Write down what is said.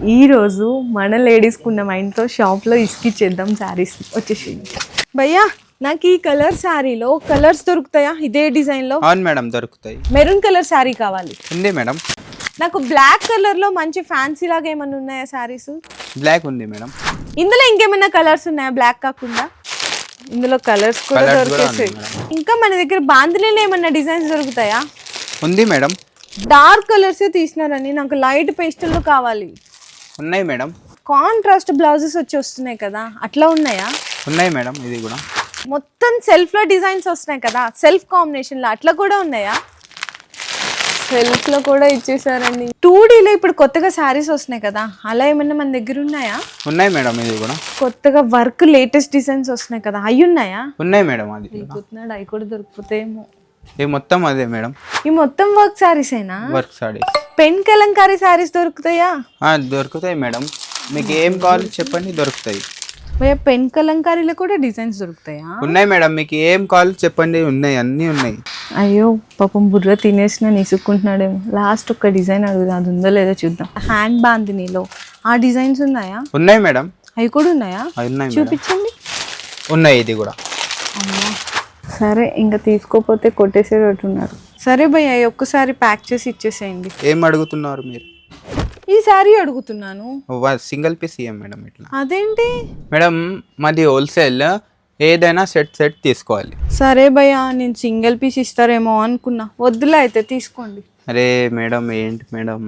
ఈ రోజు మన లేడీస్కి ఉన్న మైండ్తో షాప్లో ఇసుకిచ్చేద్దాం శారీస్ వచ్చేసి. భయ్యా నాకు ఈ కలర్ శారీలో కలర్స్ దొరుకుతాయా? ఇదే డిజైన్లో? అవును మేడం దొరుకుతాయి. మెరూన్ కలర్ శారీ కావాలి. ఉంది మేడం. నాకు బ్లాక్ కలర్లో మంచి ఫ్యాన్సీ లాగా ఏమైనా ఉన్నాయా శారీస్? బ్లాక్ ఉంది మేడం. ఇందులో ఇంకేమైనా కలర్స్ ఉన్నాయా బ్లాక్ కాకుండా? ఇందులో కలర్స్ కూడా దొరికేసాయి. ఇంకా మన దగ్గర బాందినీలో ఏమన్నా డిజైన్స్ దొరుకుతాయా? ఉంది మేడం. డార్క్ కలర్సే తీసినారని, నాకు లైట్ పేస్టల్లో కావాలి. ఉన్నాయి మేడం. కాంట్రాస్ట్ బ్లౌజెస్ వచ్చి వస్తున్నాయి కదా, అట్లా ఉన్నాయా? ఉన్నాయి మేడం. ఇది కూడా మొత్తం సెల్ఫ్లో డిజైన్స్ వస్తున్నాయి కదా, సెల్ఫ్ కాంబినేషన్లో అట్లా కూడా ఉన్నాయా? సెల్ఫ్లో కూడా ఇచ్చేసారండి. 2Dలో ఇప్పుడు కొత్తగా శారీస్ వస్తున్నాయి కదా, అలా ఏమన్నా మన దగ్గర ఉన్నాయా? ఉన్నాయి మేడం. ఇది కూడా కొత్తగా వర్క్ లేటెస్ట్ డిజైన్స్ వస్తున్నాయి కదా, అవి ఉన్నాయా? ఉన్నాయి మేడం. అది అనుకుంటున్నాడు అవి కూడా దొరికిపోతాయేమో. ఇది మొత్తం అదే మేడం. ఈ మొత్తం వర్క్ శారీస్ అయినా? వర్క్ సారీస్. పెన్ కలంకారీ శారీస్ దొరుకుతాయా? దొరుకుతాయి మేడం. మీకు ఏం కావాలి చెప్పండి, దొరుకుతాయి. పెన్ కలంకారీలో కూడా డిజైన్స్ దొరుకుతాయా? ఉన్నాయి మేడం. మీకు ఏం కావాలి చెప్పండి, ఉన్నాయి, అన్నీ ఉన్నాయి. అయ్యో పాపం బుర్ర తినేసిన నిసుక్కుంటున్నాడేమో. లాస్ట్ ఒక డిజైన్ అడుగుదా, అది ఉందో లేదో చూద్దాం. హ్యాండ్ బాందినీలో ఆ డిజైన్స్ ఉన్నాయా? ఉన్నాయి మేడం. అవి కూడా ఉన్నాయా? ఉన్నాయి. చూపించండి. ఉన్నాయి. ఇది కూడా. సరే ఇంకా తీసుకోపోతే కొట్టేసేటట్టున్నారు. సరే భయ్య అవి ఒక్కసారి ప్యాక్ చేసి ఇచ్చేసేయండి. ఏం అడుగుతున్నారు మీరు? ఈ శారీ అడుగుతున్నాను. సింగిల్ పీస్ ఇయ్యం మేడం. ఇట్లా అదేంటి మేడం, మాది హోల్సేల్. ఏదైనా సెట్ తీసుకోవాలి. సరే భయ్య నేను సింగిల్ పీస్ ఇస్తారేమో అనుకున్నా, వద్దులే అయితే తీసుకోండి. అరే మేడం, ఏంటి మేడం?